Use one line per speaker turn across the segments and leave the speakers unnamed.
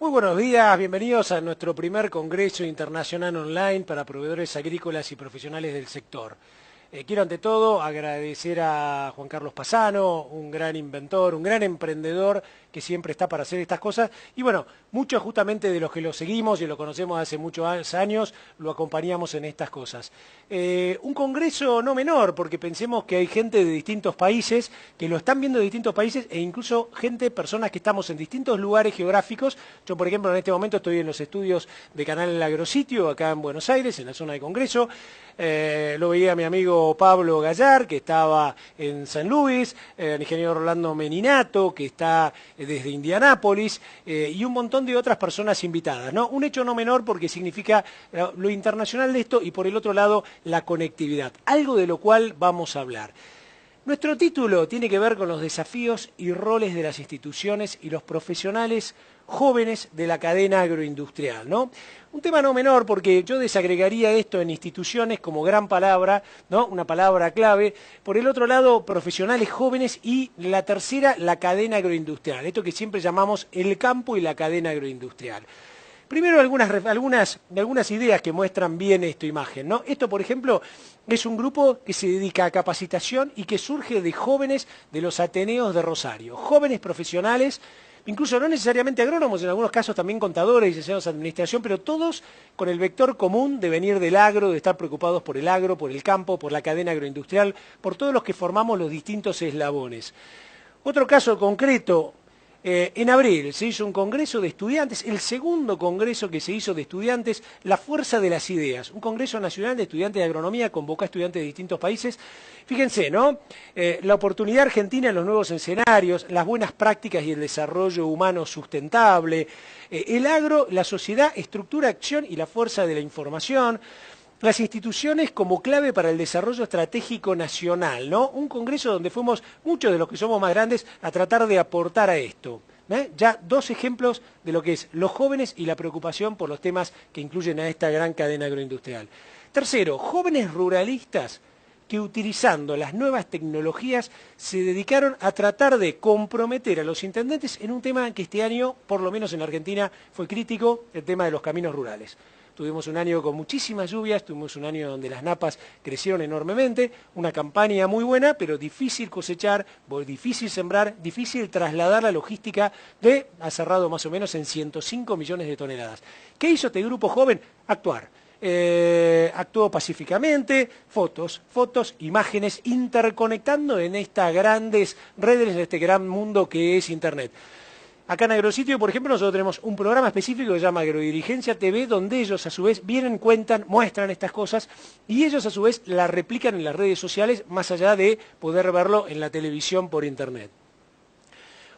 Muy buenos días, bienvenidos a nuestro primer Congreso Internacional Online para proveedores agrícolas y profesionales del sector. Quiero ante todo agradecer a Juan Carlos Pasano, un gran inventor, un gran emprendedor que siempre está para hacer estas cosas. Y bueno, muchos justamente de los que lo seguimos y lo conocemos hace muchos años, lo acompañamos en estas cosas. Un congreso no menor, porque pensemos que hay gente de distintos países, que lo están viendo de distintos países, e incluso personas que estamos en distintos lugares geográficos. Yo, por ejemplo, en este momento estoy en los estudios de Canal El Agrositio, acá en Buenos Aires, en la zona de Congreso. Lo veía mi amigo Pablo Gallar, que estaba en San Luis, el ingeniero Rolando Meninato, que está desde Indianápolis, y un montón de otras personas invitadas, ¿no? Un hecho no menor porque significa lo internacional de esto y por el otro lado la conectividad, algo de lo cual vamos a hablar. Nuestro título tiene que ver con los desafíos y roles de las instituciones y los profesionales jóvenes de la cadena agroindustrial, ¿no? Un tema no menor porque yo desagregaría esto en instituciones como gran palabra, ¿no? Una palabra clave. Por el otro lado, profesionales jóvenes y la tercera, la cadena agroindustrial. Esto que siempre llamamos el campo y la cadena agroindustrial. Primero algunas ideas que muestran bien esta imagen, ¿no? Esto, por ejemplo, es un grupo que se dedica a capacitación y que surge de jóvenes de los Ateneos de Rosario, jóvenes profesionales, incluso no necesariamente agrónomos, en algunos casos también contadores, licenciados en administración, pero todos con el vector común de venir del agro, de estar preocupados por el agro, por el campo, por la cadena agroindustrial, por todos los que formamos los distintos eslabones. Otro caso concreto. En abril se hizo un congreso de estudiantes, el segundo congreso que se hizo de estudiantes, La Fuerza de las Ideas, un congreso nacional de estudiantes de agronomía, convocó a estudiantes de distintos países. Fíjense, ¿no? La oportunidad argentina en los nuevos escenarios, las buenas prácticas y el desarrollo humano sustentable, el agro, la sociedad, estructura, acción y la fuerza de la información. Las instituciones como clave para el desarrollo estratégico nacional, ¿no? Un congreso donde fuimos muchos de los que somos más grandes a tratar de aportar a esto. Ya dos ejemplos de lo que es los jóvenes y la preocupación por los temas que incluyen a esta gran cadena agroindustrial. Tercero, jóvenes ruralistas que utilizando las nuevas tecnologías se dedicaron a tratar de comprometer a los intendentes en un tema que este año, por lo menos en Argentina, fue crítico, el tema de los caminos rurales. Tuvimos un año con muchísimas lluvias, tuvimos un año donde las napas crecieron enormemente, una campaña muy buena, pero difícil cosechar, difícil sembrar, difícil trasladar la logística ha cerrado más o menos en 105 millones de toneladas. ¿Qué hizo este grupo joven? Actuar. Actuó pacíficamente, fotos, imágenes, interconectando en estas grandes redes, en este gran mundo que es Internet. Acá en Agrositio, por ejemplo, nosotros tenemos un programa específico que se llama Agrodirigencia TV, donde ellos a su vez vienen, cuentan, muestran estas cosas y ellos a su vez las replican en las redes sociales, más allá de poder verlo en la televisión por Internet.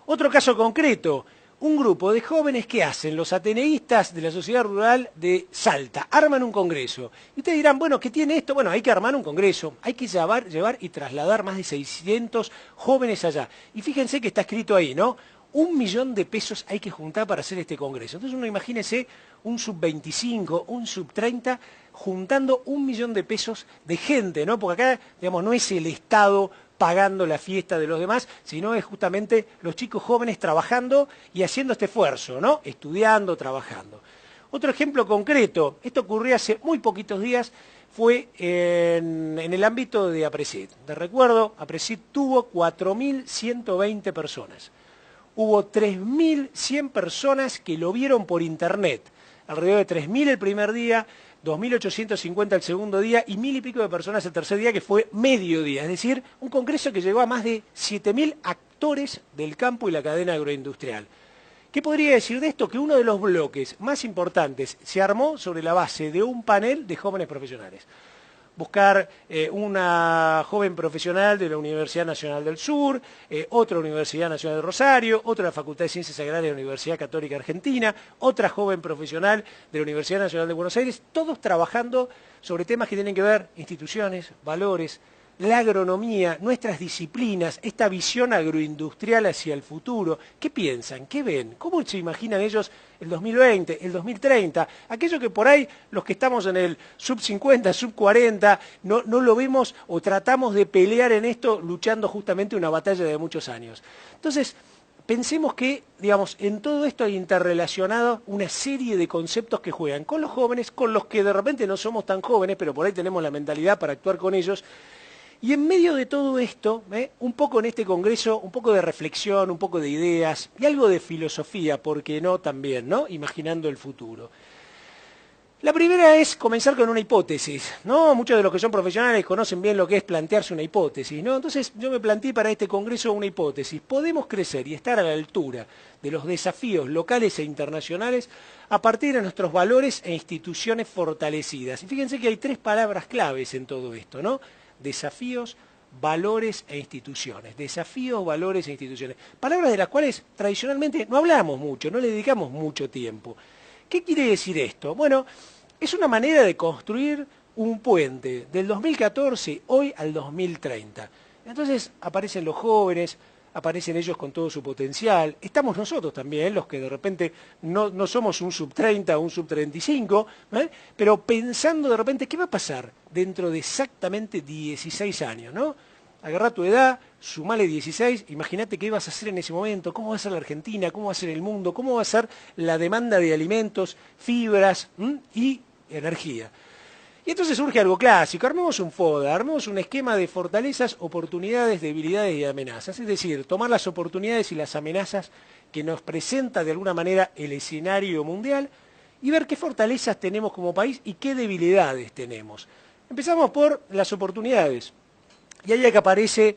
Otro caso concreto, un grupo de jóvenes que hacen los ateneístas de la sociedad rural de Salta, arman un congreso. Y ustedes dirán, bueno, ¿qué tiene esto? Bueno, hay que armar un congreso, hay que llevar y trasladar más de 600 jóvenes allá. Y fíjense que está escrito ahí, ¿no? 1 millón de pesos hay que juntar para hacer este congreso. Entonces uno imagínese un sub-25, un sub-30, juntando 1 millón de pesos de gente, ¿no? Porque acá, digamos, no es el Estado pagando la fiesta de los demás, sino es justamente los chicos jóvenes trabajando y haciendo este esfuerzo, ¿no? Estudiando, trabajando. Otro ejemplo concreto, esto ocurrió hace muy poquitos días, fue en el ámbito de APRESID. De recuerdo, APRESID tuvo 4.120 personas. Hubo 3.100 personas que lo vieron por Internet, alrededor de 3.000 el primer día, 2.850 el segundo día y 1.000 y pico de personas el tercer día, que fue mediodía. Es decir, un congreso que llegó a más de 7.000 actores del campo y la cadena agroindustrial. ¿Qué podría decir de esto? Que uno de los bloques más importantes se armó sobre la base de un panel de jóvenes profesionales. Buscar una joven profesional de la Universidad Nacional del Sur, otra Universidad Nacional de Rosario, otra de la Facultad de Ciencias Agrarias de la Universidad Católica Argentina, otra joven profesional de la Universidad Nacional de Buenos Aires, todos trabajando sobre temas que tienen que ver instituciones, valores, la agronomía, nuestras disciplinas, esta visión agroindustrial hacia el futuro. ¿Qué piensan? ¿Qué ven? ¿Cómo se imaginan ellos el 2020, el 2030? Aquello que por ahí los que estamos en el sub-50, sub-40, no lo vemos o tratamos de pelear en esto luchando justamente una batalla de muchos años. Entonces, pensemos que, digamos, en todo esto hay interrelacionado una serie de conceptos que juegan con los jóvenes, con los que de repente no somos tan jóvenes, pero por ahí tenemos la mentalidad para actuar con ellos. Y en medio de todo esto, un poco en este congreso, un poco de reflexión, un poco de ideas y algo de filosofía, ¿por qué no también, ¿no? Imaginando el futuro. La primera es comenzar con una hipótesis, ¿no? Muchos de los que son profesionales conocen bien lo que es plantearse una hipótesis, ¿no? Entonces yo me planteé para este congreso una hipótesis. Podemos crecer y estar a la altura de los desafíos locales e internacionales a partir de nuestros valores e instituciones fortalecidas. Y fíjense que hay tres palabras claves en todo esto, ¿no? Desafíos, valores e instituciones. Desafíos, valores e instituciones. Palabras de las cuales tradicionalmente no hablamos mucho, no le dedicamos mucho tiempo. ¿Qué quiere decir esto? Bueno, es una manera de construir un puente del 2014 hoy al 2030. Entonces aparecen los jóvenes, aparecen ellos con todo su potencial. Estamos nosotros también, los que de repente no somos un sub-30 o un sub-35, pero pensando de repente, ¿qué va a pasar dentro de exactamente 16 años, ¿no? Agarrá tu edad, sumale 16, imagínate qué vas a hacer en ese momento, cómo va a ser la Argentina, cómo va a ser el mundo, cómo va a ser la demanda de alimentos, fibras y energía. Y entonces surge algo clásico, armemos un FODA, armemos un esquema de fortalezas, oportunidades, debilidades y amenazas. Es decir, tomar las oportunidades y las amenazas que nos presenta de alguna manera el escenario mundial y ver qué fortalezas tenemos como país y qué debilidades tenemos. Empezamos por las oportunidades. Y ahí es que aparece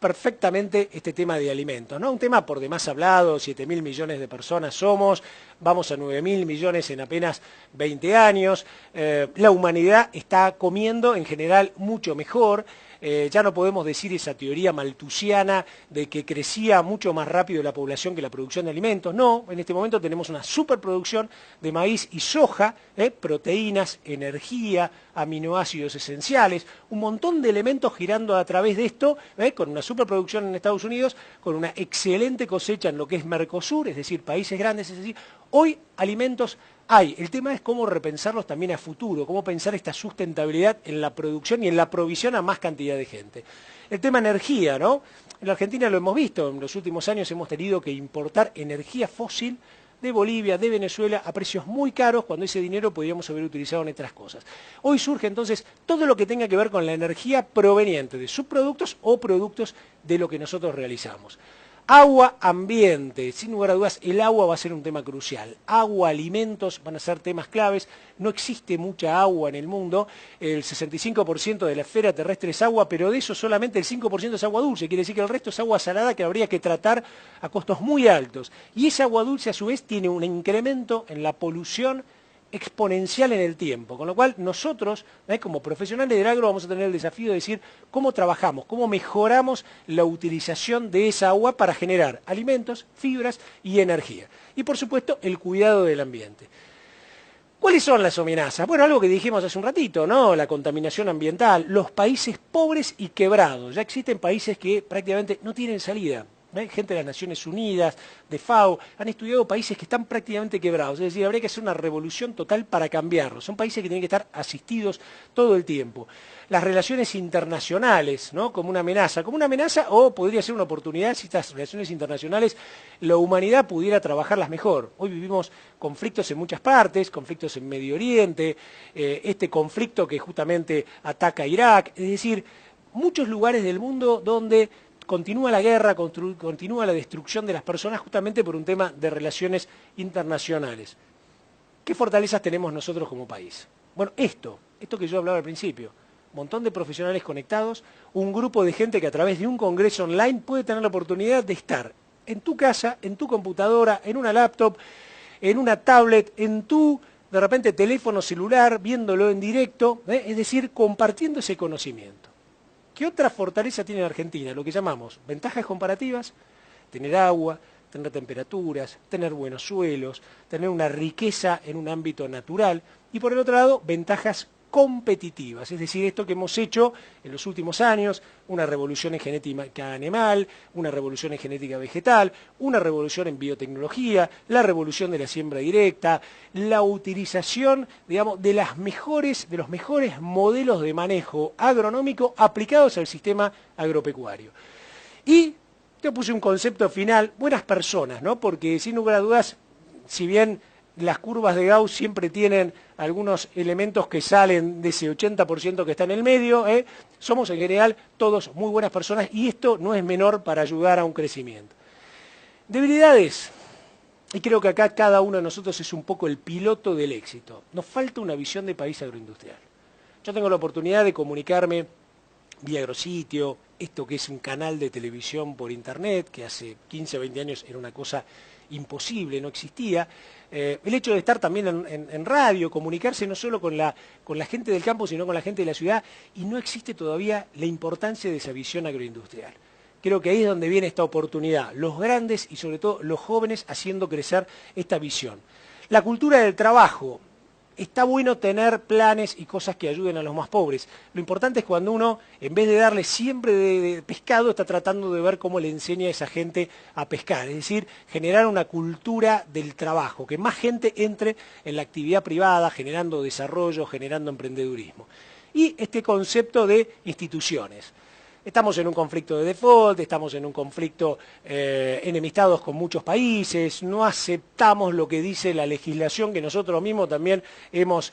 perfectamente este tema de alimentos, ¿no? Un tema por demás hablado, 7.000 millones de personas somos, vamos a 9.000 millones en apenas 20 años, la humanidad está comiendo en general mucho mejor, ya no podemos decir esa teoría maltusiana de que crecía mucho más rápido la población que la producción de alimentos, no, en este momento tenemos una superproducción de maíz y soja, proteínas, energía, aminoácidos esenciales, un montón de elementos girando a través de esto, con una superproducción en Estados Unidos, con una excelente cosecha en lo que es Mercosur, es decir, países grandes, es decir, hoy alimentos hay. El tema es cómo repensarlos también a futuro, cómo pensar esta sustentabilidad en la producción y en la provisión a más cantidad de gente. El tema energía, ¿no? En la Argentina lo hemos visto, en los últimos años hemos tenido que importar energía fósil de Bolivia, de Venezuela, a precios muy caros, cuando ese dinero podríamos haber utilizado en otras cosas. Hoy surge entonces todo lo que tenga que ver con la energía proveniente de subproductos o productos de lo que nosotros realizamos. Agua, ambiente, sin lugar a dudas, el agua va a ser un tema crucial. Agua, alimentos van a ser temas claves. No existe mucha agua en el mundo. El 65% de la esfera terrestre es agua, pero de eso solamente el 5% es agua dulce. Quiere decir que el resto es agua salada que habría que tratar a costos muy altos. Y esa agua dulce, a su vez, tiene un incremento en la polución exponencial en el tiempo, con lo cual nosotros, como profesionales del agro, vamos a tener el desafío de decir cómo trabajamos, cómo mejoramos la utilización de esa agua para generar alimentos, fibras y energía. Y por supuesto, el cuidado del ambiente. ¿Cuáles son las amenazas? Bueno, algo que dijimos hace un ratito, ¿no? La contaminación ambiental, los países pobres y quebrados. Ya existen países que prácticamente no tienen salida. Gente de las Naciones Unidas, de FAO, han estudiado países que están prácticamente quebrados, es decir, habría que hacer una revolución total para cambiarlos. Son países que tienen que estar asistidos todo el tiempo. Las relaciones internacionales, ¿no? Como una amenaza o podría ser una oportunidad si estas relaciones internacionales la humanidad pudiera trabajarlas mejor. Hoy vivimos conflictos en muchas partes, conflictos en Medio Oriente, este conflicto que justamente ataca a Irak, es decir, muchos lugares del mundo donde continúa la guerra, continúa la destrucción de las personas justamente por un tema de relaciones internacionales. ¿Qué fortalezas tenemos nosotros como país? Bueno, esto que yo hablaba al principio, un montón de profesionales conectados, un grupo de gente que a través de un congreso online puede tener la oportunidad de estar en tu casa, en tu computadora, en una laptop, en una tablet, en tu, de repente, teléfono celular, viéndolo en directo, es decir, compartiendo ese conocimiento. ¿Qué otra fortaleza tiene la Argentina? Lo que llamamos ventajas comparativas, tener agua, tener temperaturas, tener buenos suelos, tener una riqueza en un ámbito natural y por el otro lado, ventajas competitivas, es decir, esto que hemos hecho en los últimos años, una revolución en genética animal, una revolución en genética vegetal, una revolución en biotecnología, la revolución de la siembra directa, la utilización, digamos, de los mejores modelos de manejo agronómico aplicados al sistema agropecuario. Y Yo puse un concepto final, buenas personas, ¿no? Porque sin lugar a dudas, si bien las curvas de Gauss siempre tienen algunos elementos que salen de ese 80% que está en el medio, somos en general todos muy buenas personas y esto no es menor para ayudar a un crecimiento. Debilidades, y creo que acá cada uno de nosotros es un poco el piloto del éxito. Nos falta una visión de país agroindustrial. Yo tengo la oportunidad de comunicarme vía Agrositio, esto que es un canal de televisión por internet, que hace 15 o 20 años era una cosa imposible, no existía. El hecho de estar también en radio, comunicarse no solo con la gente del campo, sino con la gente de la ciudad, y no existe todavía la importancia de esa visión agroindustrial. Creo que ahí es donde viene esta oportunidad, los grandes y sobre todo los jóvenes haciendo crecer esta visión. La cultura del trabajo. Está bueno tener planes y cosas que ayuden a los más pobres. Lo importante es cuando uno, en vez de darle siempre de pescado, está tratando de ver cómo le enseña a esa gente a pescar. Es decir, generar una cultura del trabajo, que más gente entre en la actividad privada, generando desarrollo, generando emprendedurismo. Y este concepto de instituciones. Estamos en un conflicto de default, estamos en un conflicto enemistados con muchos países, no aceptamos lo que dice la legislación que nosotros mismos también hemos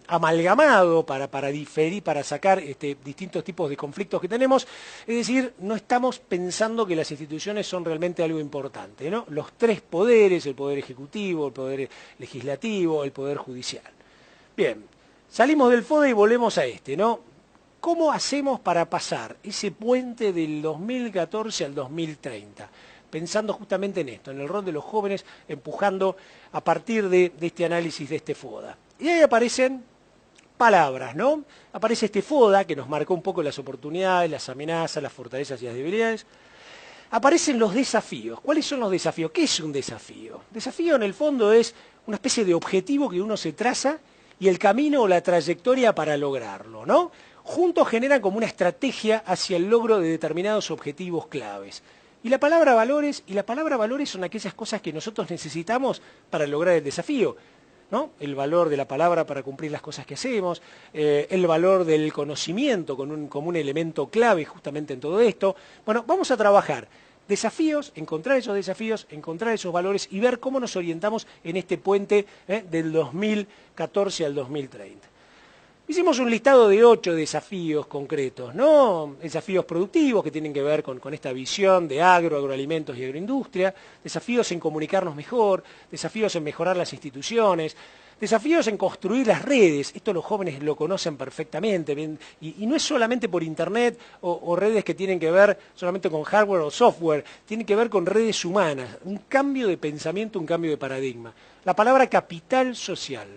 amalgamado para diferir, para sacar distintos tipos de conflictos que tenemos. Es decir, no estamos pensando que las instituciones son realmente algo importante, ¿no? Los tres poderes, el poder ejecutivo, el poder legislativo, el poder judicial. Bien, salimos del FODE y volvemos a ¿no? ¿Cómo hacemos para pasar ese puente del 2014 al 2030? Pensando justamente en esto, en el rol de los jóvenes, empujando a partir de este análisis de este FODA. Y ahí aparecen palabras, ¿no? Aparece este FODA que nos marcó un poco las oportunidades, las amenazas, las fortalezas y las debilidades. Aparecen los desafíos. ¿Cuáles son los desafíos? ¿Qué es un desafío? Desafío en el fondo es una especie de objetivo que uno se traza y el camino o la trayectoria para lograrlo, ¿no? Juntos generan como una estrategia hacia el logro de determinados objetivos claves. Y la palabra valores son aquellas cosas que nosotros necesitamos para lograr el desafío, ¿no? El valor de la palabra para cumplir las cosas que hacemos, el valor del conocimiento como un elemento clave justamente en todo esto. Bueno, vamos a trabajar desafíos, encontrar esos valores y ver cómo nos orientamos en este puente del 2014 al 2030. Hicimos un listado de 8 desafíos concretos, ¿no? Desafíos productivos que tienen que ver con esta visión de agroalimentos y agroindustria, desafíos en comunicarnos mejor, desafíos en mejorar las instituciones, desafíos en construir las redes, esto los jóvenes lo conocen perfectamente, y no es solamente por internet o redes que tienen que ver solamente con hardware o software, tienen que ver con redes humanas, un cambio de pensamiento, un cambio de paradigma. La palabra capital social.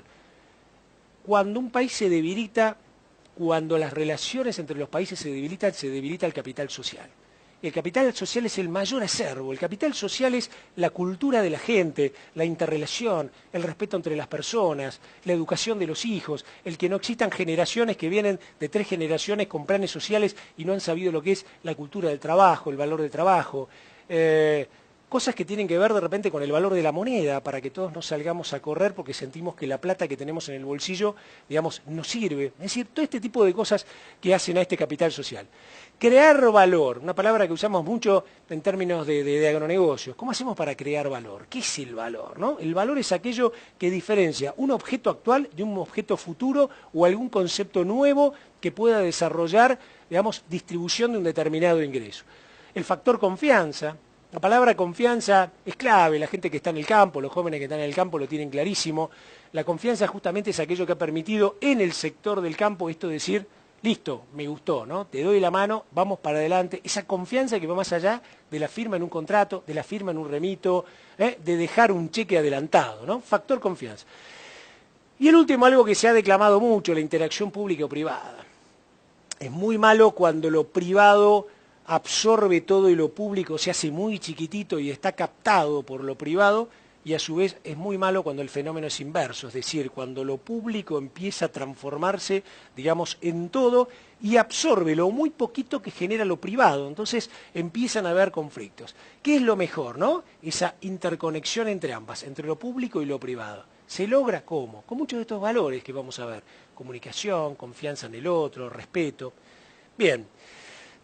Cuando un país se debilita, cuando las relaciones entre los países se debilita el capital social. El capital social es el mayor acervo, el capital social es la cultura de la gente, la interrelación, el respeto entre las personas, la educación de los hijos, el que no existan generaciones que vienen de 3 generaciones con planes sociales y no han sabido lo que es la cultura del trabajo, el valor del trabajo. Cosas que tienen que ver de repente con el valor de la moneda, para que todos nos salgamos a correr porque sentimos que la plata que tenemos en el bolsillo, digamos, nos sirve. Es decir, todo este tipo de cosas que hacen a este capital social. Crear valor, una palabra que usamos mucho en términos de agronegocios. ¿Cómo hacemos para crear valor? ¿Qué es el valor, no? El valor es aquello que diferencia un objeto actual de un objeto futuro o algún concepto nuevo que pueda desarrollar, digamos, distribución de un determinado ingreso. El factor confianza. La palabra confianza es clave, la gente que está en el campo, los jóvenes que están en el campo lo tienen clarísimo. La confianza justamente es aquello que ha permitido en el sector del campo esto de decir, listo, me gustó, ¿no? Te doy la mano, vamos para adelante. Esa confianza que va más allá de la firma en un contrato, de la firma en un remito, de dejar un cheque adelantado, ¿no? Factor confianza. Y el último, algo que se ha declamado mucho, la interacción pública o privada. Es muy malo cuando lo privado absorbe todo y lo público se hace muy chiquitito y está captado por lo privado, y a su vez es muy malo cuando el fenómeno es inverso, es decir, cuando lo público empieza a transformarse, digamos, en todo y absorbe lo muy poquito que genera lo privado, entonces empiezan a haber conflictos. ¿Qué es lo mejor, no? Esa interconexión entre ambas, entre lo público y lo privado. ¿Se logra cómo? Con muchos de estos valores que vamos a ver, comunicación, confianza en el otro, respeto. Bien.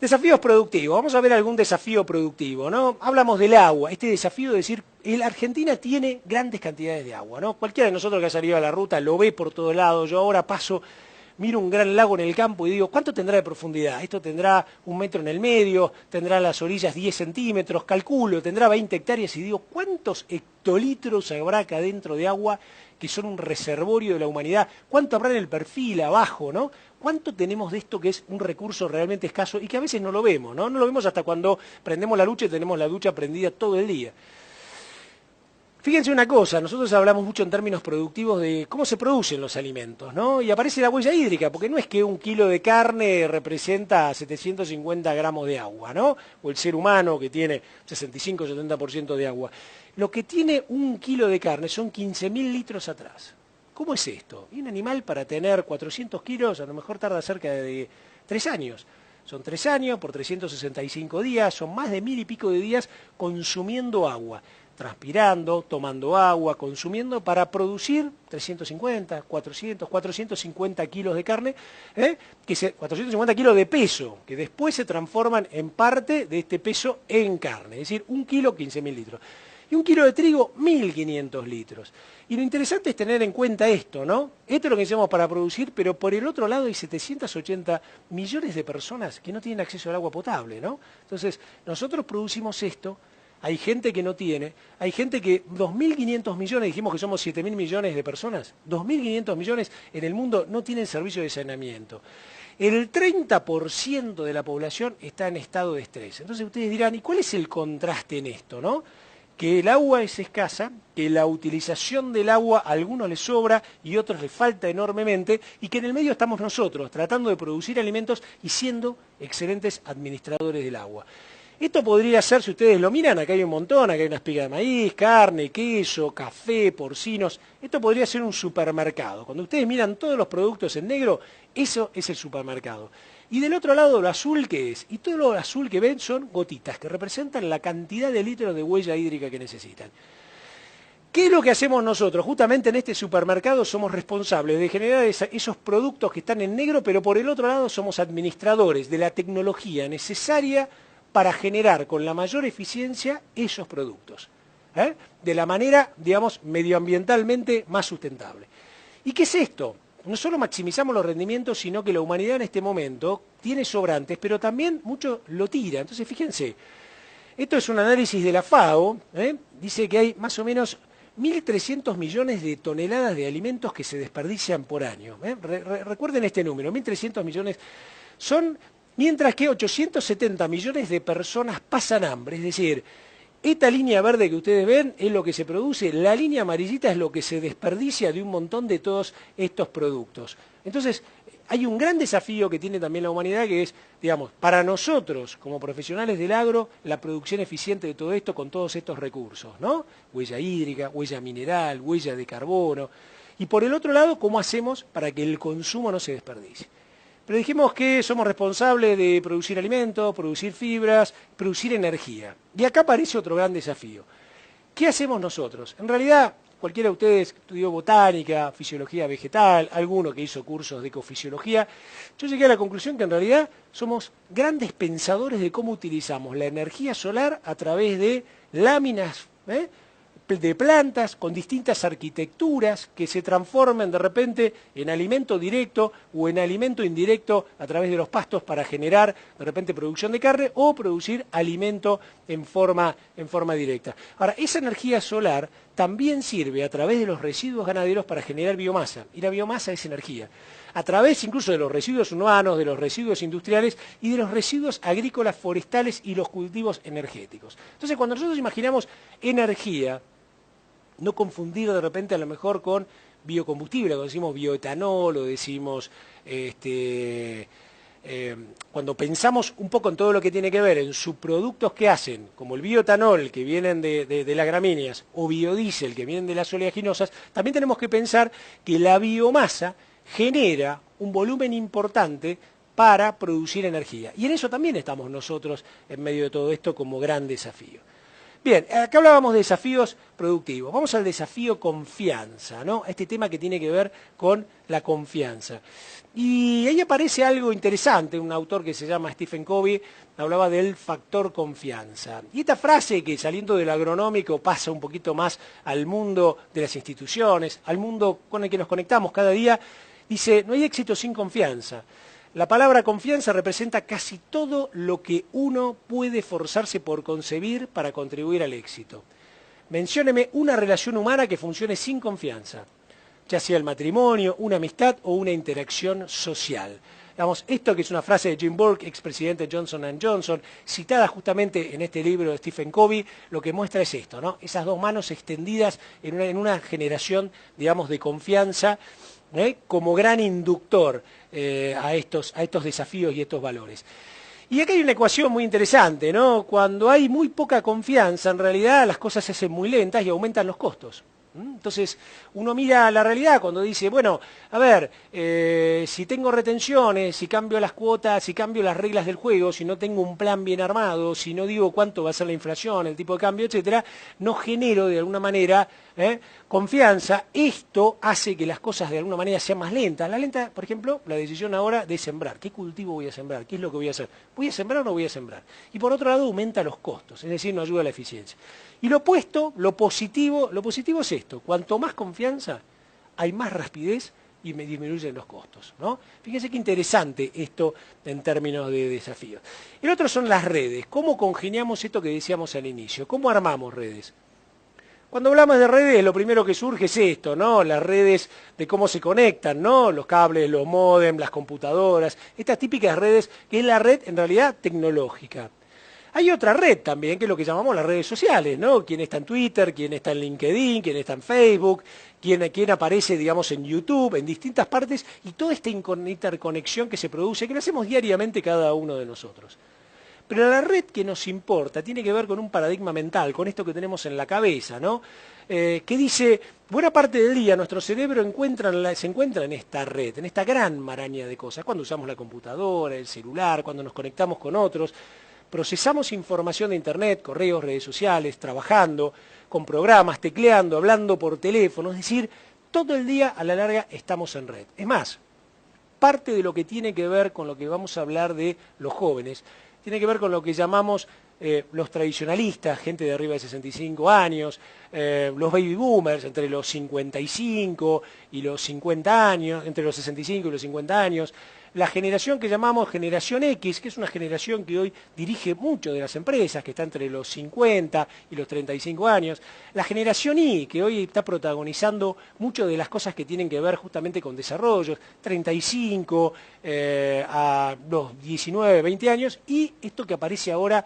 Desafíos productivos. Vamos a ver algún desafío productivo, ¿no? Hablamos del agua. Este desafío de decir, la Argentina tiene grandes cantidades de agua, ¿no? Cualquiera de nosotros que ha salido a la ruta lo ve por todos lados. Yo ahora paso, miro un gran lago en el campo y digo, ¿cuánto tendrá de profundidad? Esto tendrá 1 metro en el medio, tendrá las orillas 10 centímetros, calculo, tendrá 20 hectáreas y digo, ¿cuántos hectolitros habrá acá dentro de agua que son un reservorio de la humanidad? ¿Cuánto habrá en el perfil abajo, no? ¿Cuánto tenemos de esto que es un recurso realmente escaso y que a veces no lo vemos, ¿no? No lo vemos hasta cuando prendemos la ducha y tenemos la ducha prendida todo el día. Fíjense una cosa, nosotros hablamos mucho en términos productivos de cómo se producen los alimentos, ¿no? Y aparece la huella hídrica, porque no es que 1 kilo de carne representa 750 gramos de agua, ¿no? O el ser humano que tiene 65-70% de agua. Lo que tiene 1 kilo de carne son 15.000 litros atrás. ¿Cómo es esto? Y un animal para tener 400 kilos a lo mejor tarda cerca de 3 años. Son 3 años por 365 días, son más de 1000 y pico de días consumiendo agua, transpirando, tomando agua, consumiendo para producir 350, 400, 450 kilos de carne, 450 kilos de peso, que después se transforman en parte de este peso en carne, es decir, 1 kilo, 15.000 litros. Y 1 kilo de trigo, 1.500 litros. Y lo interesante es tener en cuenta esto, ¿no? Esto es lo que necesitamos para producir, pero por el otro lado hay 780 millones de personas que no tienen acceso al agua potable, ¿no? Entonces, nosotros producimos esto, hay gente que no tiene, hay gente que 2.500 millones, dijimos que somos 7.000 millones de personas, 2.500 millones en el mundo no tienen servicio de saneamiento. El 30% de la población está en estado de estrés. Entonces ustedes dirán, ¿y cuál es el contraste en esto, no? Que el agua es escasa, que la utilización del agua a algunos les sobra y a otros les falta enormemente, y que en el medio estamos nosotros, tratando de producir alimentos y siendo excelentes administradores del agua. Esto podría ser, si ustedes lo miran, acá hay un montón, acá hay una espiga de maíz, carne, queso, café, porcinos. Esto podría ser un supermercado. Cuando ustedes miran todos los productos en negro, eso es el supermercado. Y del otro lado lo azul, ¿qué es? Y todo lo azul que ven son gotitas, que representan la cantidad de litros de huella hídrica que necesitan. ¿Qué es lo que hacemos nosotros? Justamente en este supermercado somos responsables de generar esos productos que están en negro, pero por el otro lado somos administradores de la tecnología necesaria para generar con la mayor eficiencia esos productos, de la manera, digamos, medioambientalmente más sustentable. ¿Y qué es esto? No solo maximizamos los rendimientos, sino que la humanidad en este momento tiene sobrantes, pero también mucho lo tira. Entonces, fíjense, esto es un análisis de la FAO, dice que hay más o menos 1.300 millones de toneladas de alimentos que se desperdician por año. Recuerden este número, 1.300 millones son, mientras que 870 millones de personas pasan hambre, es decir, esta línea verde que ustedes ven es lo que se produce, la línea amarillita es lo que se desperdicia de un montón de todos estos productos. Entonces, hay un gran desafío que tiene también la humanidad que es, digamos, para nosotros como profesionales del agro, la producción eficiente de todo esto con todos estos recursos, ¿no? Huella hídrica, huella mineral, huella de carbono. Y por el otro lado, ¿cómo hacemos para que el consumo no se desperdicie? Pero dijimos que somos responsables de producir alimentos, producir fibras, producir energía. Y acá aparece otro gran desafío. ¿Qué hacemos nosotros? En realidad, cualquiera de ustedes estudió botánica, fisiología vegetal, alguno que hizo cursos de ecofisiología, yo llegué a la conclusión que en realidad somos grandes pensadores de cómo utilizamos la energía solar a través de láminas, de plantas con distintas arquitecturas que se transformen de repente en alimento directo o en alimento indirecto a través de los pastos para generar de repente producción de carne o producir alimento en forma directa. Ahora, esa energía solar también sirve a través de los residuos ganaderos para generar biomasa, y la biomasa es energía. A través incluso de los residuos humanos, de los residuos industriales y de los residuos agrícolas, forestales y los cultivos energéticos. Entonces, cuando nosotros imaginamos energía, no confundir de repente a lo mejor con biocombustible, cuando decimos bioetanol o decimos, cuando pensamos un poco en todo lo que tiene que ver en subproductos que hacen, como el bioetanol que vienen de las gramíneas o biodiesel que vienen de las oleaginosas, también tenemos que pensar que la biomasa genera un volumen importante para producir energía. Y en eso también estamos nosotros en medio de todo esto como gran desafío. Bien, acá hablábamos de desafíos productivos. Vamos al desafío confianza, ¿no? Este tema que tiene que ver con la confianza. Y ahí aparece algo interesante, un autor que se llama Stephen Covey, hablaba del factor confianza. Y esta frase que saliendo del agronómico pasa un poquito más al mundo de las instituciones, al mundo con el que nos conectamos cada día, dice, no hay éxito sin confianza. La palabra confianza representa casi todo lo que uno puede esforzarse por concebir para contribuir al éxito. Mencióneme una relación humana que funcione sin confianza, ya sea el matrimonio, una amistad o una interacción social. Digamos, esto que es una frase de Jim Burke, expresidente de Johnson & Johnson, citada justamente en este libro de Stephen Covey, lo que muestra es esto, ¿no? Esas dos manos extendidas en una generación, digamos, de confianza, como gran inductor a estos desafíos y estos valores. Y acá hay una ecuación muy interesante, ¿no? Cuando hay muy poca confianza, en realidad las cosas se hacen muy lentas y aumentan los costos. Entonces, uno mira la realidad cuando dice, bueno, a ver, si tengo retenciones, si cambio las cuotas, si cambio las reglas del juego, si no tengo un plan bien armado, si no digo cuánto va a ser la inflación, el tipo de cambio, etcétera, no genero de alguna manera confianza. Esto hace que las cosas de alguna manera sean más lentas. La lenta, por ejemplo, la decisión ahora de sembrar. ¿Qué cultivo voy a sembrar? ¿Qué es lo que voy a hacer? ¿Voy a sembrar o no voy a sembrar? Y por otro lado, aumenta los costos, es decir, no ayuda a la eficiencia. Y lo opuesto, lo positivo es esto. Cuanto más confianza, hay más rapidez y me disminuyen los costos, ¿no? Fíjense qué interesante esto en términos de desafíos. El otro son las redes. ¿Cómo congeniamos esto que decíamos al inicio? ¿Cómo armamos redes? Cuando hablamos de redes, lo primero que surge es esto, ¿no? Las redes de cómo se conectan, ¿no? Los cables, los módems, las computadoras, estas típicas redes, que es la red en realidad tecnológica. Hay otra red también, que es lo que llamamos las redes sociales, ¿no? Quién está en Twitter, quién está en LinkedIn, quién está en Facebook, quién aparece, digamos, en YouTube, en distintas partes, y toda esta interconexión que se produce, que lo hacemos diariamente cada uno de nosotros. Pero la red que nos importa tiene que ver con un paradigma mental, con esto que tenemos en la cabeza, ¿no? Que dice, buena parte del día nuestro cerebro se encuentra en esta red, en esta gran maraña de cosas, cuando usamos la computadora, el celular, cuando nos conectamos con otros. Procesamos información de Internet, correos, redes sociales, trabajando, con programas, tecleando, hablando por teléfono, es decir, todo el día a la larga estamos en red. Es más, parte de lo que tiene que ver con lo que vamos a hablar de los jóvenes, tiene que ver con lo que llamamos los tradicionalistas, gente de arriba de 65 años, los baby boomers, entre los 55 y los 50 años, entre los 65 y los 50 años, la generación que llamamos generación X, que es una generación que hoy dirige mucho de las empresas, que está entre los 50 y los 35 años, la generación Y, que hoy está protagonizando mucho de las cosas que tienen que ver justamente con desarrollos, 35 a los 19, 20 años, y esto que aparece ahora,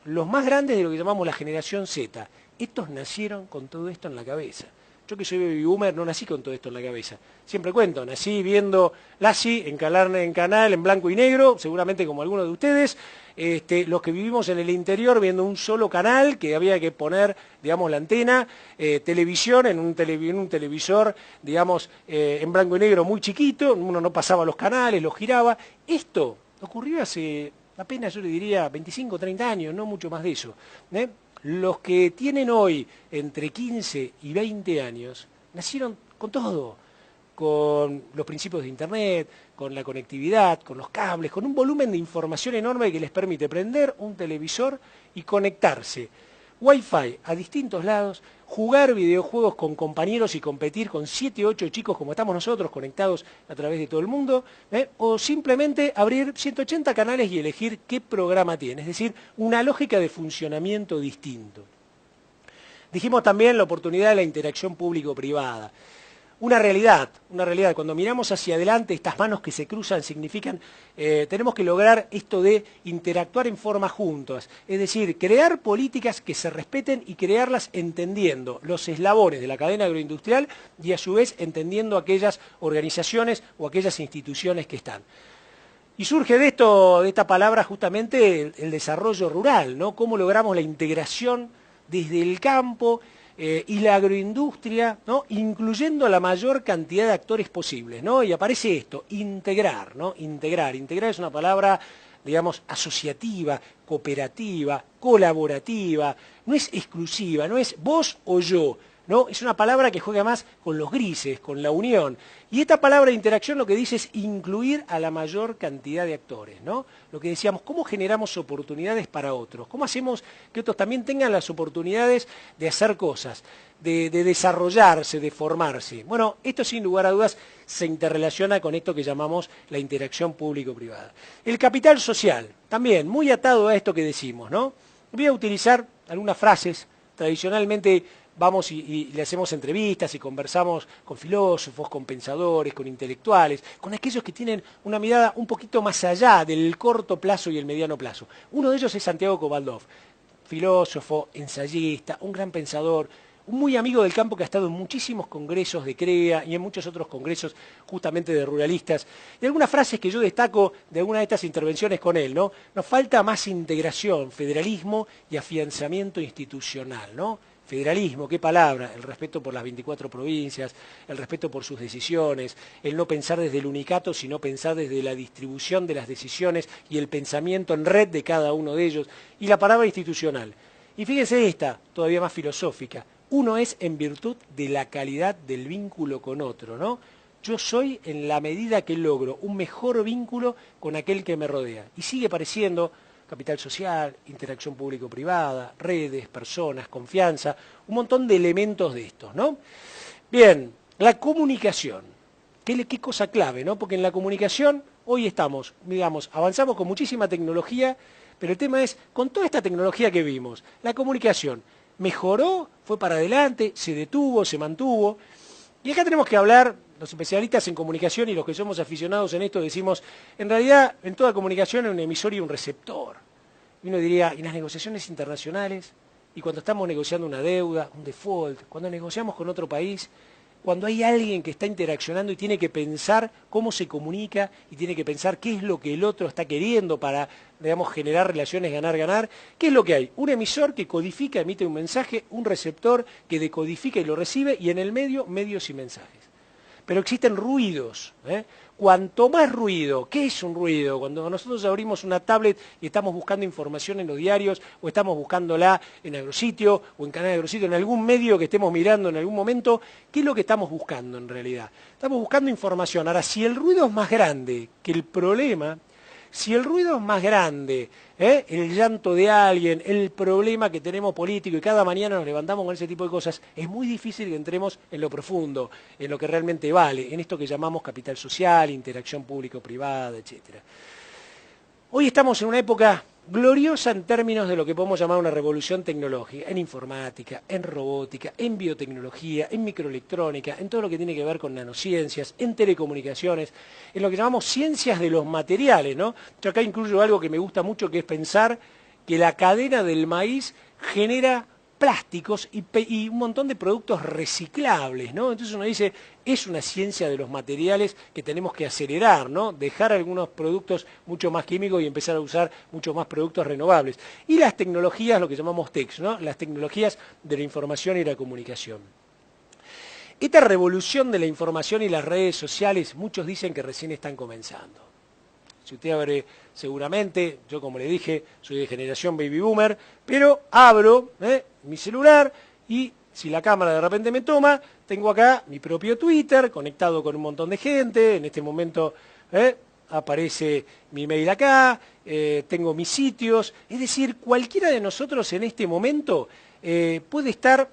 los más grandes de lo que llamamos la generación Z. Estos nacieron con todo esto en la cabeza. Yo que soy baby boomer no nací con todo esto en la cabeza. Siempre cuento, nací viendo Lassie en canal en blanco y negro, seguramente como algunos de ustedes, los que vivimos en el interior viendo un solo canal que había que poner, digamos, la antena, televisión en un televisor, digamos, en blanco y negro muy chiquito, uno no pasaba los canales, los giraba. Esto ocurrió hace apenas, yo le diría, 25, 30 años, no mucho más de eso. Los que tienen hoy entre 15 y 20 años nacieron con todo, con los principios de Internet, con la conectividad, con los cables, con un volumen de información enorme que les permite prender un televisor y conectarse Wi-Fi a distintos lados, jugar videojuegos con compañeros y competir con 7, 8 chicos como estamos nosotros conectados a través de todo el mundo, o simplemente abrir 180 canales y elegir qué programa tiene, es decir, una lógica de funcionamiento distinto. Dijimos también la oportunidad de la interacción público-privada. Una realidad, cuando miramos hacia adelante, estas manos que se cruzan significan, tenemos que lograr esto de interactuar en forma juntas, es decir, crear políticas que se respeten y crearlas entendiendo los eslabones de la cadena agroindustrial y a su vez entendiendo aquellas organizaciones o aquellas instituciones que están. Y surge de esta palabra justamente el desarrollo rural, ¿no? Cómo logramos la integración desde el campo y la agroindustria, ¿no? Incluyendo la mayor cantidad de actores posibles, ¿no? Y aparece esto, integrar, ¿no? Integrar es una palabra digamos, asociativa, cooperativa, colaborativa, no es exclusiva, no es vos o yo, ¿no? Es una palabra que juega más con los grises, con la unión. Y esta palabra de interacción lo que dice es incluir a la mayor cantidad de actores, ¿no? Lo que decíamos, ¿cómo generamos oportunidades para otros? ¿Cómo hacemos que otros también tengan las oportunidades de hacer cosas, de desarrollarse, de formarse? Bueno, esto sin lugar a dudas se interrelaciona con esto que llamamos la interacción público-privada. El capital social, también muy atado a esto que decimos, ¿no? Voy a utilizar algunas frases tradicionalmente. Vamos y le hacemos entrevistas y conversamos con filósofos, con pensadores, con intelectuales, con aquellos que tienen una mirada un poquito más allá del corto plazo y el mediano plazo. Uno de ellos es Santiago Kovaldov, filósofo, ensayista, un gran pensador, un muy amigo del campo que ha estado en muchísimos congresos de CREA y en muchos otros congresos justamente de ruralistas. Y algunas frases que yo destaco de alguna de estas intervenciones con él, ¿no? Nos falta más integración, federalismo y afianzamiento institucional, ¿no? Federalismo, qué palabra, el respeto por las 24 provincias, el respeto por sus decisiones, el no pensar desde el unicato, sino pensar desde la distribución de las decisiones y el pensamiento en red de cada uno de ellos, y la palabra institucional. Y fíjense esta, todavía más filosófica, uno es en virtud de la calidad del vínculo con otro, ¿no? Yo soy en la medida que logro un mejor vínculo con aquel que me rodea. Y sigue pareciendo capital social, interacción público-privada, redes, personas, confianza, un montón de elementos de estos, ¿no? Bien, la comunicación. ¿Qué cosa clave, ¿no? Porque en la comunicación hoy estamos, digamos, avanzamos con muchísima tecnología, pero el tema es, con toda esta tecnología que vimos, la comunicación mejoró, fue para adelante, se detuvo, se mantuvo. Y acá tenemos que hablar, los especialistas en comunicación y los que somos aficionados en esto decimos, en realidad en toda comunicación hay un emisor y un receptor. Y uno diría, ¿y las negociaciones internacionales? Y cuando estamos negociando una deuda, un default, cuando negociamos con otro país, cuando hay alguien que está interaccionando y tiene que pensar cómo se comunica y tiene que pensar qué es lo que el otro está queriendo para, digamos, generar relaciones ganar-ganar, ¿qué es lo que hay? Un emisor que codifica, emite un mensaje, un receptor que decodifica y lo recibe, y en el medio, medios y mensajes. Pero existen ruidos, ¿eh? Cuanto más ruido, ¿qué es un ruido? Cuando nosotros abrimos una tablet y estamos buscando información en los diarios, o estamos buscándola en Agrositio, o en Canal de Agrositio, en algún medio que estemos mirando en algún momento, ¿qué es lo que estamos buscando en realidad? Estamos buscando información. Ahora, si el ruido es más grande que el problema, si el ruido es más grande, el llanto de alguien, el problema que tenemos político y cada mañana nos levantamos con ese tipo de cosas, es muy difícil que entremos en lo profundo, en lo que realmente vale, en esto que llamamos capital social, interacción público-privada, etc. Hoy estamos en una época gloriosa en términos de lo que podemos llamar una revolución tecnológica, en informática, en robótica, en biotecnología, en microelectrónica, en todo lo que tiene que ver con nanociencias, en telecomunicaciones, en lo que llamamos ciencias de los materiales, ¿no? Yo acá incluyo algo que me gusta mucho, que es pensar que la cadena del maíz genera plásticos y un montón de productos reciclables, ¿no? Entonces uno dice, es una ciencia de los materiales que tenemos que acelerar, ¿no? Dejar algunos productos mucho más químicos y empezar a usar mucho más productos renovables. Y las tecnologías, lo que llamamos TECs, ¿no? Las tecnologías de la información y la comunicación. Esta revolución de la información y las redes sociales, muchos dicen que recién están comenzando. Si usted abre, seguramente, yo como le dije, soy de generación baby boomer, pero abro mi celular y si la cámara de repente me toma, tengo acá mi propio Twitter conectado con un montón de gente, en este momento aparece mi mail acá, tengo mis sitios, es decir, cualquiera de nosotros en este momento puede estar,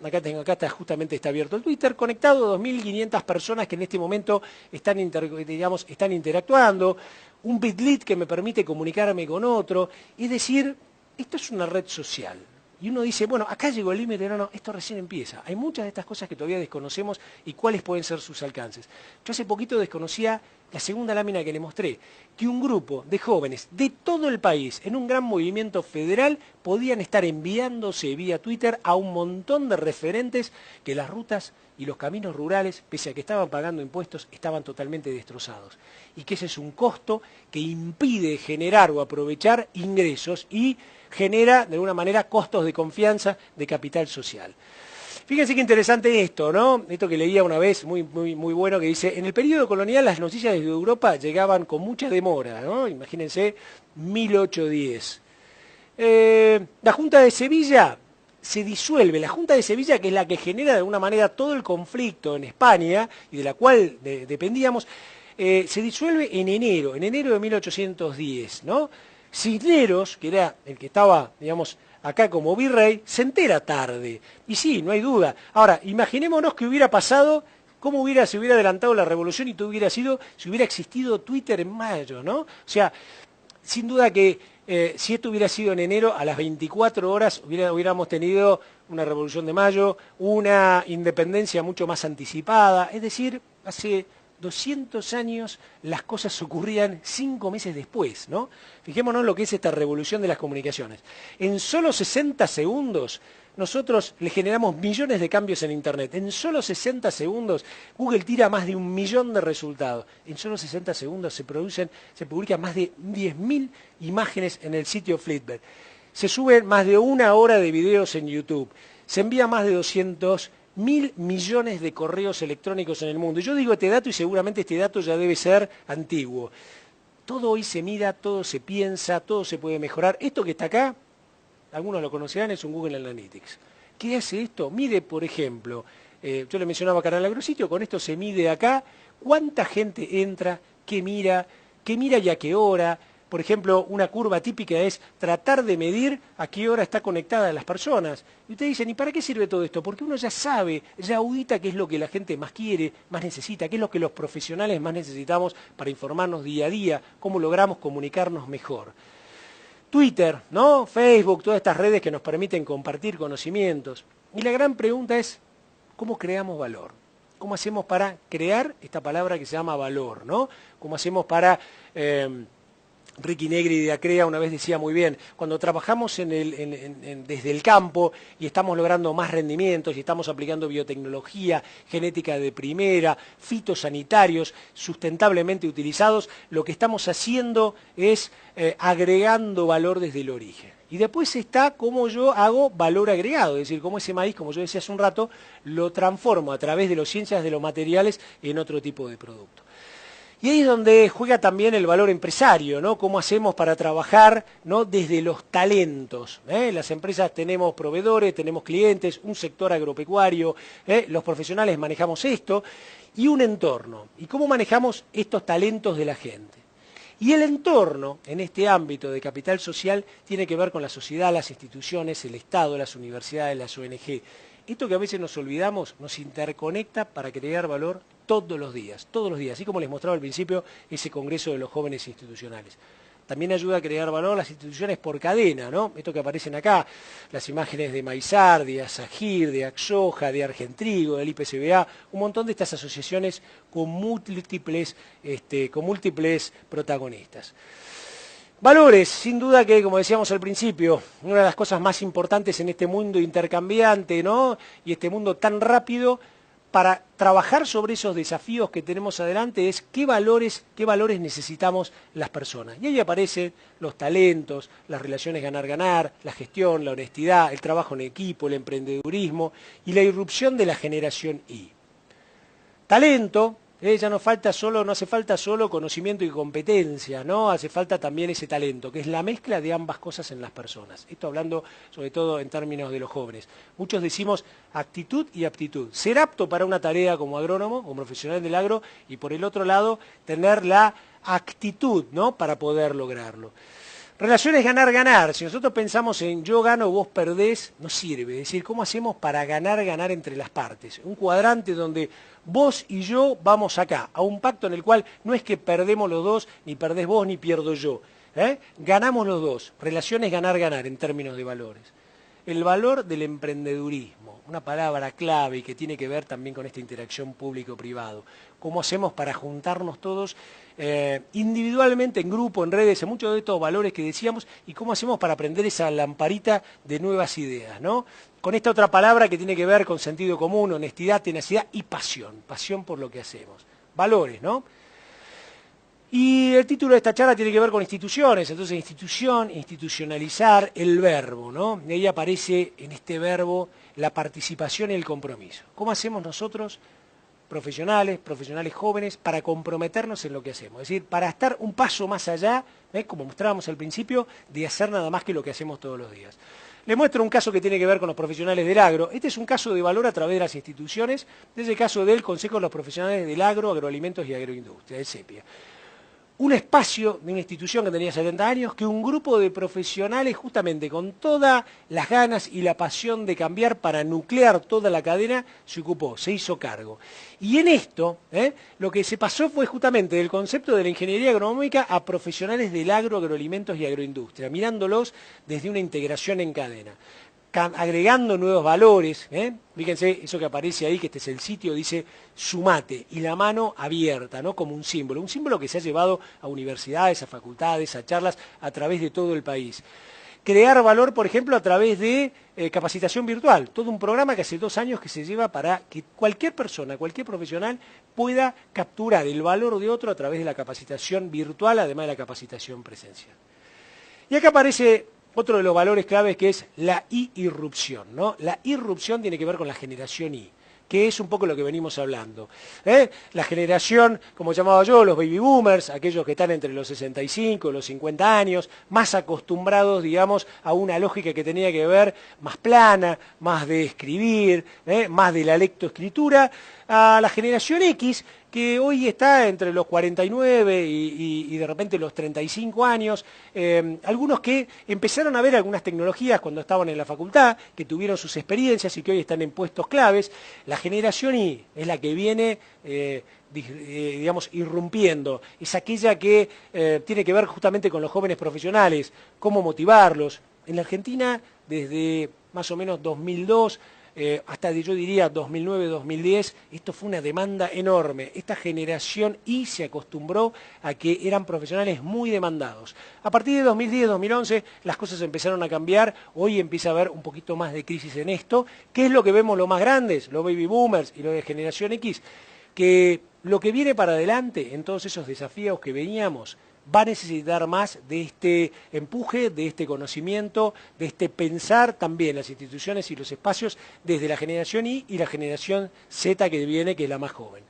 justamente está abierto el Twitter, conectado a 2.500 personas que en este momento están interactuando, un bitlit que me permite comunicarme con otro, es decir, esto es una red social. Y uno dice, bueno, acá llegó el límite, no, esto recién empieza. Hay muchas de estas cosas que todavía desconocemos y cuáles pueden ser sus alcances. Yo hace poquito desconocía la segunda lámina que le mostré, que un grupo de jóvenes de todo el país, en un gran movimiento federal, podían estar enviándose vía Twitter a un montón de referentes que las rutas y los caminos rurales, pese a que estaban pagando impuestos, estaban totalmente destrozados. Y que ese es un costo que impide generar o aprovechar ingresos y genera, de alguna manera, costos de confianza de capital social. Fíjense qué interesante esto, ¿no? Esto que leía una vez, muy bueno, que dice, en el periodo colonial las noticias desde Europa llegaban con mucha demora, ¿no? Imagínense, 1810. La Junta de Sevilla se disuelve. La Junta de Sevilla, que es la que genera de alguna manera todo el conflicto en España y de la cual dependíamos, se disuelve en enero de 1810, ¿no? Cisneros, que era el que estaba, digamos, acá como virrey, se entera tarde. Y sí, no hay duda. Ahora, imaginémonos que hubiera pasado, cómo se hubiera adelantado la revolución y todo hubiera sido, si hubiera existido Twitter en mayo, ¿no? O sea, sin duda que si esto hubiera sido en enero, a las 24 horas hubiéramos tenido una revolución de mayo, una independencia mucho más anticipada, es decir, hace 200 años las cosas ocurrían 5 meses después, ¿no? Fijémonos lo que es esta revolución de las comunicaciones. En solo 60 segundos nosotros le generamos millones de cambios en Internet. En solo 60 segundos Google tira más de 1.000.000 de resultados. En solo 60 segundos se publican más de 10.000 imágenes en el sitio Flickr. Se suben más de 1 hora de videos en YouTube. Se envía más de 200.000 millones de correos electrónicos en el mundo. Yo digo este dato y seguramente este dato ya debe ser antiguo. Todo hoy se mira, todo se piensa, todo se puede mejorar. Esto que está acá, algunos lo conocerán, es un Google Analytics. ¿Qué hace esto? Mide, por ejemplo, yo le mencionaba Canal Agrositio, con esto se mide acá cuánta gente entra, qué mira y a qué hora. Por ejemplo, una curva típica es tratar de medir a qué hora está conectada las personas. Y ustedes dicen, ¿y para qué sirve todo esto? Porque uno ya sabe, ya audita qué es lo que la gente más quiere, más necesita, qué es lo que los profesionales más necesitamos para informarnos día a día, cómo logramos comunicarnos mejor. Twitter, ¿no? Facebook, todas estas redes que nos permiten compartir conocimientos. Y la gran pregunta es, ¿cómo creamos valor? ¿Cómo hacemos para crear esta palabra que se llama valor, ¿no? ¿Cómo hacemos para... Ricky Negri de Acrea una vez decía muy bien, cuando trabajamos desde el campo y estamos logrando más rendimientos y estamos aplicando biotecnología, genética de primera, fitosanitarios sustentablemente utilizados, lo que estamos haciendo es agregando valor desde el origen. Y después está cómo yo hago valor agregado, es decir, cómo ese maíz, como yo decía hace un rato, lo transformo a través de las ciencias de los materiales en otro tipo de producto. Y ahí es donde juega también el valor empresario, ¿no? Cómo hacemos para trabajar, ¿no? Desde los talentos. Las empresas tenemos proveedores, tenemos clientes, un sector agropecuario, los profesionales manejamos esto, y un entorno. ¿Y cómo manejamos estos talentos de la gente? Y el entorno, en este ámbito de capital social, tiene que ver con la sociedad, las instituciones, el Estado, las universidades, las ONG. Esto que a veces nos olvidamos nos interconecta para crear valor todos los días, así como les mostraba al principio ese Congreso de los Jóvenes Institucionales. También ayuda a crear valor las instituciones por cadena, ¿no? Esto que aparecen acá, las imágenes de Maizar, de Asagir, de Axoja, de Argentrigo, del IPCBA, un montón de estas asociaciones con múltiples protagonistas. Valores, sin duda que, como decíamos al principio, una de las cosas más importantes en este mundo intercambiante, ¿no? Y este mundo tan rápido, para trabajar sobre esos desafíos que tenemos adelante es qué valores necesitamos las personas. Y ahí aparecen los talentos, las relaciones ganar-ganar, la gestión, la honestidad, el trabajo en equipo, el emprendedurismo y la irrupción de la generación Y. Talento, ya no hace falta solo conocimiento y competencia, ¿no? Hace falta también ese talento, que es la mezcla de ambas cosas en las personas. Esto hablando sobre todo en términos de los jóvenes. Muchos decimos actitud y aptitud. Ser apto para una tarea como agrónomo, como profesional del agro, y por el otro lado, tener la actitud, ¿no? Para poder lograrlo. Relaciones ganar-ganar. Si nosotros pensamos en yo gano, vos perdés, no sirve. Es decir, ¿cómo hacemos para ganar-ganar entre las partes? Un cuadrante donde vos y yo vamos acá, a un pacto en el cual no es que perdemos los dos, ni perdés vos, ni pierdo yo. Ganamos los dos. Relaciones ganar-ganar en términos de valores. El valor del emprendedurismo, una palabra clave y que tiene que ver también con esta interacción público-privado. ¿Cómo hacemos para juntarnos todos individualmente, en grupo, en redes, en muchos de estos valores que decíamos, y cómo hacemos para prender esa lamparita de nuevas ideas, ¿no? Con esta otra palabra que tiene que ver con sentido común, honestidad, tenacidad y pasión por lo que hacemos. Valores, ¿no? Y el título de esta charla tiene que ver con instituciones, entonces institución, institucionalizar, el verbo, ¿no? Y ahí aparece en este verbo la participación y el compromiso. ¿Cómo hacemos nosotros, profesionales jóvenes, para comprometernos en lo que hacemos? Es decir, para estar un paso más allá, como mostrábamos al principio, de hacer nada más que lo que hacemos todos los días. Les muestro un caso que tiene que ver con los profesionales del agro. Este es un caso de valor a través de las instituciones, desde el caso del Consejo de los Profesionales del Agro, Agroalimentos y Agroindustria, el CEPIA. Un espacio de una institución que tenía 70 años, que un grupo de profesionales justamente con todas las ganas y la pasión de cambiar para nuclear toda la cadena, se ocupó, se hizo cargo. Y en esto, lo que se pasó fue justamente del concepto de la ingeniería agronómica a profesionales del agro, agroalimentos y agroindustria, mirándolos desde una integración en cadena, agregando nuevos valores. Fíjense eso que aparece ahí, que este es el sitio, dice sumate, y la mano abierta, ¿no? Como un símbolo que se ha llevado a universidades, a facultades, a charlas a través de todo el país. Crear valor, por ejemplo, a través de capacitación virtual, todo un programa que hace 2 años que se lleva para que cualquier persona, cualquier profesional pueda capturar el valor de otro a través de la capacitación virtual, además de la capacitación presencial. Y acá aparece otro de los valores claves, que es la irrupción, ¿no? La irrupción tiene que ver con la generación I, que es un poco lo que venimos hablando. La generación, como llamaba yo, los baby boomers, aquellos que están entre los 65 y los 50 años, más acostumbrados, digamos, a una lógica que tenía que ver más plana, más de escribir, más de la lectoescritura, a la generación X, que hoy está entre los 49 y de repente los 35 años, algunos que empezaron a ver algunas tecnologías cuando estaban en la facultad, que tuvieron sus experiencias y que hoy están en puestos claves. La generación Y es la que viene, digamos, irrumpiendo, es aquella que tiene que ver justamente con los jóvenes profesionales, cómo motivarlos. En la Argentina, desde más o menos 2002, hasta yo diría 2009-2010, esto fue una demanda enorme. Esta generación Y se acostumbró a que eran profesionales muy demandados. A partir de 2010-2011 las cosas empezaron a cambiar, hoy empieza a haber un poquito más de crisis en esto. ¿Qué es lo que vemos los más grandes, los baby boomers y los de generación X? Que lo que viene para adelante en todos esos desafíos que veníamos va a necesitar más de este empuje, de este conocimiento, de este pensar también las instituciones y los espacios desde la generación Y y la generación Z que viene, que es la más joven.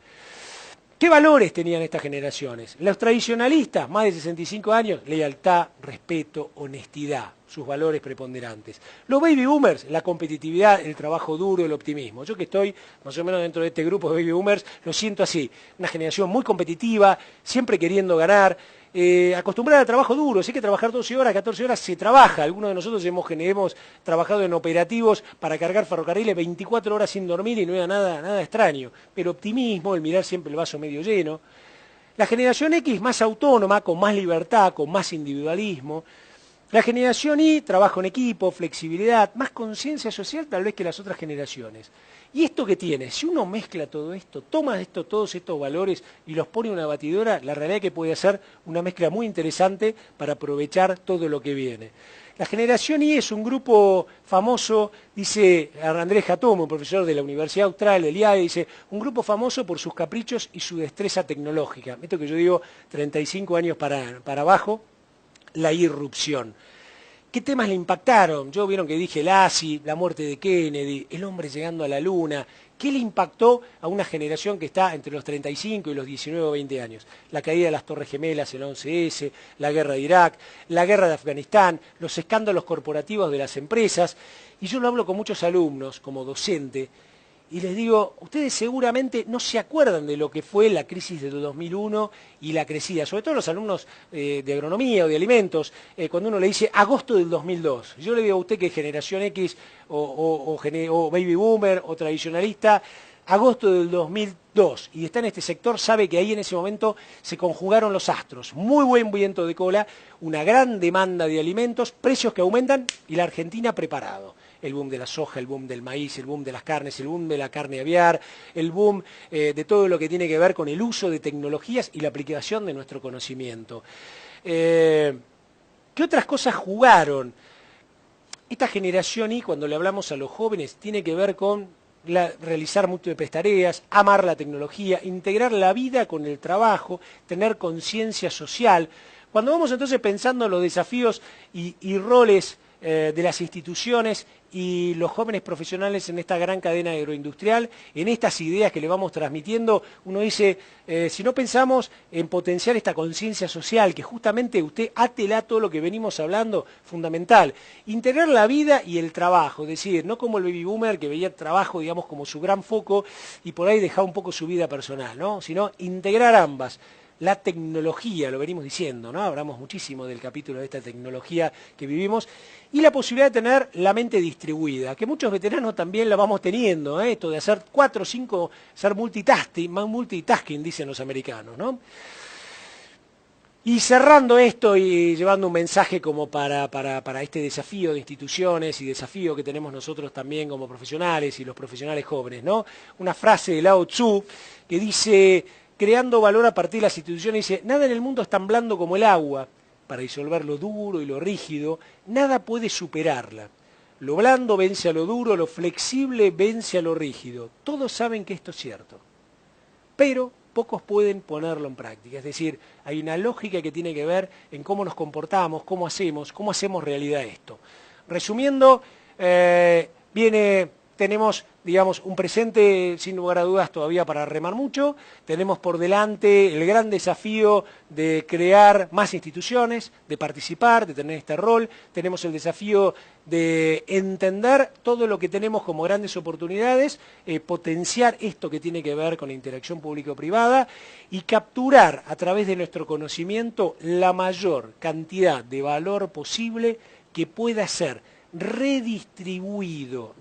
¿Qué valores tenían estas generaciones? Los tradicionalistas, más de 65 años, lealtad, respeto, honestidad, sus valores preponderantes. Los baby boomers, la competitividad, el trabajo duro, el optimismo. Yo que estoy más o menos dentro de este grupo de baby boomers, lo siento así. Una generación muy competitiva, siempre queriendo ganar, acostumbrada al trabajo duro. Sé que trabajar 12 horas, 14 horas se trabaja. Algunos de nosotros hemos trabajado en operativos para cargar ferrocarriles 24 horas sin dormir y no era nada extraño. Pero optimismo, el mirar siempre el vaso medio lleno. La generación X más autónoma, con más libertad, con más individualismo. La generación Y, trabajo en equipo, flexibilidad, más conciencia social tal vez que las otras generaciones. ¿Y esto qué tiene? Si uno mezcla todo esto, toma todos estos valores y los pone en una batidora, la realidad es que puede hacer una mezcla muy interesante para aprovechar todo lo que viene. La generación Y es un grupo famoso, dice Andrés Jatomo, un profesor de la Universidad Austral, del IAE, dice, un grupo famoso por sus caprichos y su destreza tecnológica. Esto que yo digo, 35 años para abajo, la irrupción. ¿Qué temas le impactaron? Yo vieron que dije el ASI, la muerte de Kennedy, el hombre llegando a la luna. ¿Qué le impactó a una generación que está entre los 35 y los 19 o 20 años? La caída de las Torres Gemelas, el 11S, la guerra de Irak, la guerra de Afganistán, los escándalos corporativos de las empresas. Y yo lo hablo con muchos alumnos como docente y les digo, ustedes seguramente no se acuerdan de lo que fue la crisis del 2001 y la crecida, sobre todo los alumnos de agronomía o de alimentos, cuando uno le dice agosto del 2002. Yo le digo a usted que es generación X o baby boomer o tradicionalista, agosto del 2002, y está en este sector, sabe que ahí en ese momento se conjugaron los astros. Muy buen viento de cola, una gran demanda de alimentos, precios que aumentan y la Argentina preparado. El boom de la soja, el boom del maíz, el boom de las carnes, el boom de la carne aviar, el boom de todo lo que tiene que ver con el uso de tecnologías y la aplicación de nuestro conocimiento. ¿Qué otras cosas jugaron? Esta generación Y, cuando le hablamos a los jóvenes, tiene que ver con realizar múltiples tareas, amar la tecnología, integrar la vida con el trabajo, tener conciencia social. Cuando vamos entonces pensando en los desafíos y roles de las instituciones y los jóvenes profesionales en esta gran cadena agroindustrial, en estas ideas que le vamos transmitiendo, uno dice, si no pensamos en potenciar esta conciencia social, que justamente usted átela todo lo que venimos hablando, fundamental, integrar la vida y el trabajo, es decir, no como el baby boomer que veía el trabajo, digamos, como su gran foco y por ahí dejaba un poco su vida personal, ¿no? Sino integrar ambas. La tecnología, lo venimos diciendo, ¿no? Hablamos muchísimo del capítulo de esta tecnología que vivimos, y la posibilidad de tener la mente distribuida, que muchos veteranos también la vamos teniendo, esto de hacer 4 o 5, ser multitasking, dicen los americanos, ¿no? Y cerrando esto y llevando un mensaje como para este desafío de instituciones y desafío que tenemos nosotros también como profesionales y los profesionales jóvenes, ¿no? Una frase de Lao Tzu que dice, creando valor a partir de las instituciones, dice, nada en el mundo es tan blando como el agua, para disolver lo duro y lo rígido, nada puede superarla. Lo blando vence a lo duro, lo flexible vence a lo rígido. Todos saben que esto es cierto, pero pocos pueden ponerlo en práctica. Es decir, hay una lógica que tiene que ver en cómo nos comportamos, cómo hacemos realidad esto. Resumiendo, tenemos, digamos, un presente sin lugar a dudas todavía para remar mucho, tenemos por delante el gran desafío de crear más instituciones, de participar, de tener este rol, tenemos el desafío de entender todo lo que tenemos como grandes oportunidades, potenciar esto que tiene que ver con la interacción público-privada y capturar a través de nuestro conocimiento la mayor cantidad de valor posible que pueda ser redistribuido,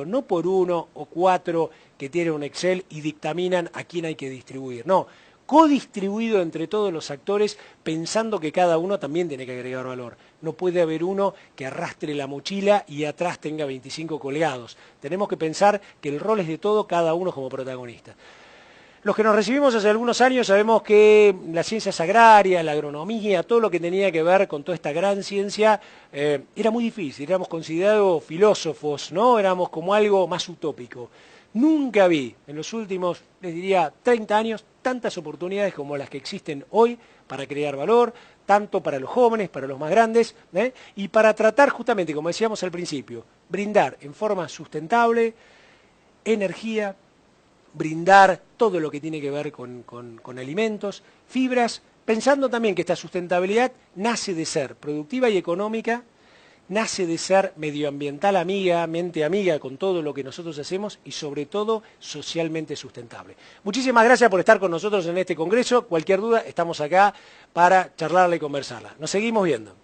no por 1 o 4 que tienen un Excel y dictaminan a quién hay que distribuir, no, codistribuido entre todos los actores pensando que cada uno también tiene que agregar valor. No puede haber uno que arrastre la mochila y atrás tenga 25 colgados. Tenemos que pensar que el rol es de todo, cada uno como protagonista. Los que nos recibimos hace algunos años sabemos que las ciencias agrarias, la agronomía, todo lo que tenía que ver con toda esta gran ciencia, era muy difícil, éramos considerados filósofos, ¿no? Éramos como algo más utópico. Nunca vi en los últimos, les diría, 30 años, tantas oportunidades como las que existen hoy para crear valor, tanto para los jóvenes, para los más grandes, y para tratar justamente, como decíamos al principio, brindar en forma sustentable energía, brindar todo lo que tiene que ver con alimentos, fibras, pensando también que esta sustentabilidad nace de ser productiva y económica, nace de ser medioambiental amiga, mente amiga con todo lo que nosotros hacemos y sobre todo socialmente sustentable. Muchísimas gracias por estar con nosotros en este congreso. Cualquier duda, estamos acá para charlarla y conversarla. Nos seguimos viendo.